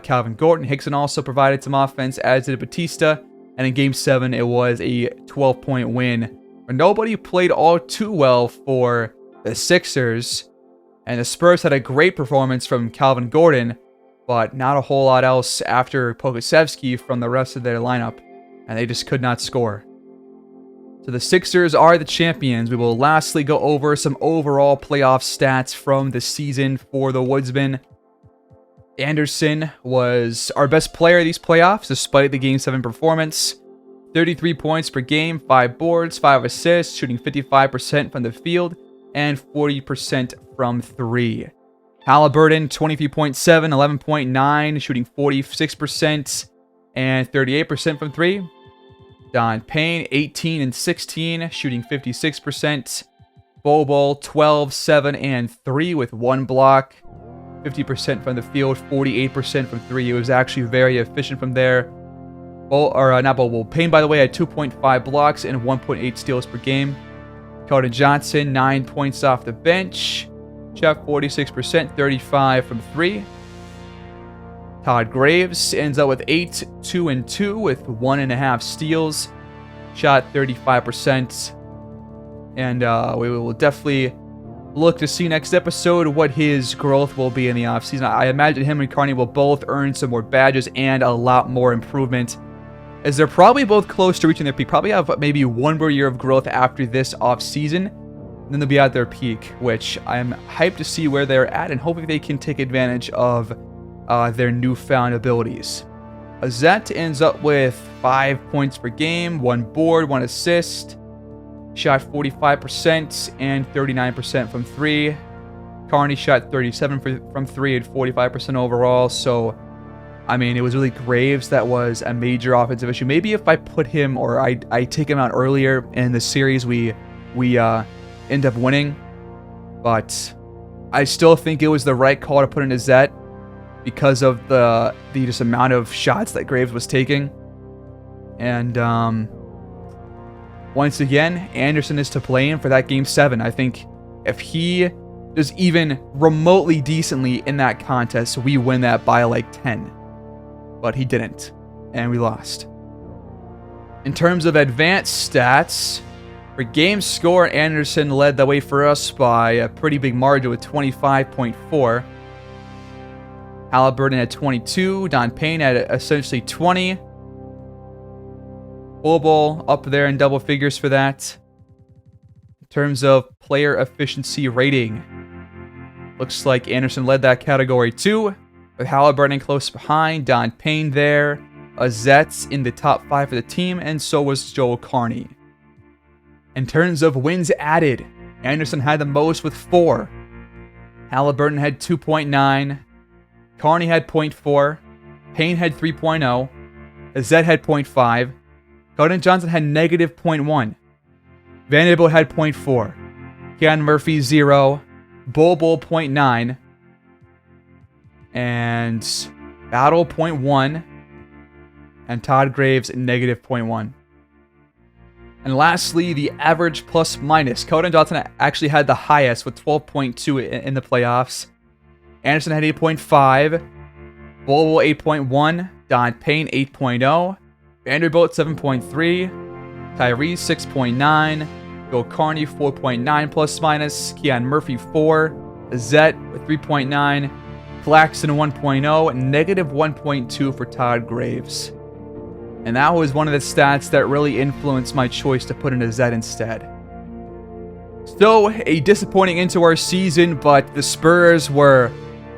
Speaker 1: Calvin Gordon. Hickson also provided some offense, as did Batista. And in Game 7, it was a 12-point win. But nobody played all too well for the Sixers. And the Spurs had a great performance from Calvin Gordon, but not a whole lot else after Pokusevski from the rest of their lineup. And they just could not score. So the Sixers are the champions. We will lastly go over some overall playoff stats from the season for the Woodsmen. Anderson was our best player of these playoffs, despite the Game 7 performance. 33 points per game, 5 boards, 5 assists, shooting 55% from the field, and 40% from 3. Halliburton, 23.7, 11.9, shooting 46%, and 38% from 3. Don Payne, 18 and 16, shooting 56%. Bobo, 12, 7, and 3 with 1 block. 50% from the field, 48% from 3. It was actually very efficient from there. Payne, by the way, had 2.5 blocks and 1.8 steals per game. Keldon Johnson, 9 points off the bench. Shot 46%, 35 from 3. Todd Graves ends up with 8, 2, and 2 with 1.5 steals. Shot 35%. And we will definitely look to see next episode what his growth will be in the offseason. I imagine him and Carney will both earn some more badges and a lot more improvement, as they're probably both close to reaching their peak. Probably have maybe 1 more year of growth after this offseason. Then they'll be at their peak, which I'm hyped to see where they're at, and hopefully they can take advantage of their newfound abilities. Azette ends up with 5 points per game, 1 board, 1 assist. Shot 45% and 39% from 3. Carney shot 37 from 3 and 45% overall. So, I mean, it was really Graves that was a major offensive issue. Maybe if I put him, or I take him out earlier in the series, we end up winning. But I still think it was the right call to put in Azette because of the just amount of shots that Graves was taking. And once again, Anderson is to blame for that Game 7. I think if he does even remotely decently in that contest, we win that by like 10. But he didn't, and we lost. In terms of advanced stats, for game score, Anderson led the way for us by a pretty big margin with 25.4. Halliburton had 22. Don Payne had essentially 20. Bobo up there in double figures for that. In terms of player efficiency rating, looks like Anderson led that category too, with Halliburton close behind, Don Payne there, Azette's in the top 5 for the team, and so was Joel Carney. In terms of wins added, Anderson had the most with 4. Halliburton had 2.9. Carney had 0.4. Payne had 3.0. Azette had 0.5. Keldon Johnson had negative 0.1. Vanderbilt had 0.4. Keon Murphy 0. Bobo 0.9. And Battle 0.1. And Todd Graves negative 0.1. And lastly, the average plus minus. Keldon Johnson actually had the highest with 12.2 in the playoffs. Anderson had 8.5. Bolwell 8.1. Don Payne 8.0. Vanderbilt 7.3. Tyrese 6.9. Bill Carney 4.9 plus minus. Keon Murphy 4. Zet with 3.9. Claxton 1.0. Negative 1.2 for Todd Graves. And that was one of the stats that really influenced my choice to put in a Zed instead. So, a disappointing end to our season, but the Spurs were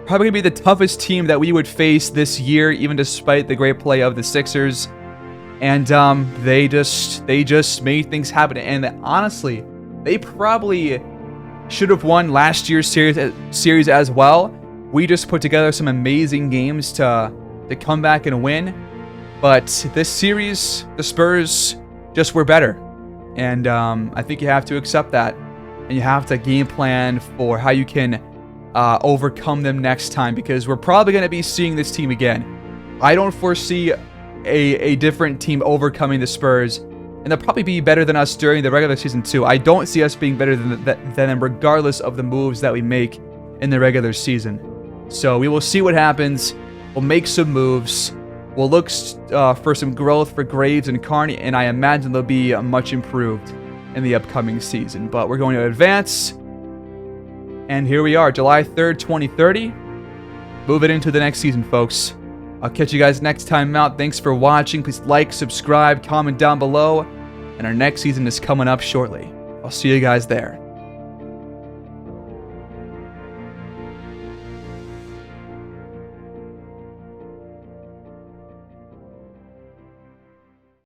Speaker 1: probably going to be the toughest team that we would face this year, even despite the great play of the Sixers. And they just made things happen. And honestly, they probably should have won last year's series as well. We just put together some amazing games to come back and win. But this series, the Spurs just were better. And I think you have to accept that. And you have to game plan for how you can overcome them next time. Because we're probably going to be seeing this team again. I don't foresee a different team overcoming the Spurs. And they'll probably be better than us during the regular season too. I don't see us being better than them regardless of the moves that we make in the regular season. So we will see what happens. We'll make some moves. We'll look for some growth for Graves and Carney, and I imagine they'll be much improved in the upcoming season. But we're going to advance, and here we are, July 3rd, 2030. Moving into the next season, folks. I'll catch you guys next time out. Thanks for watching. Please like, subscribe, comment down below, and our next season is coming up shortly. I'll see you guys there.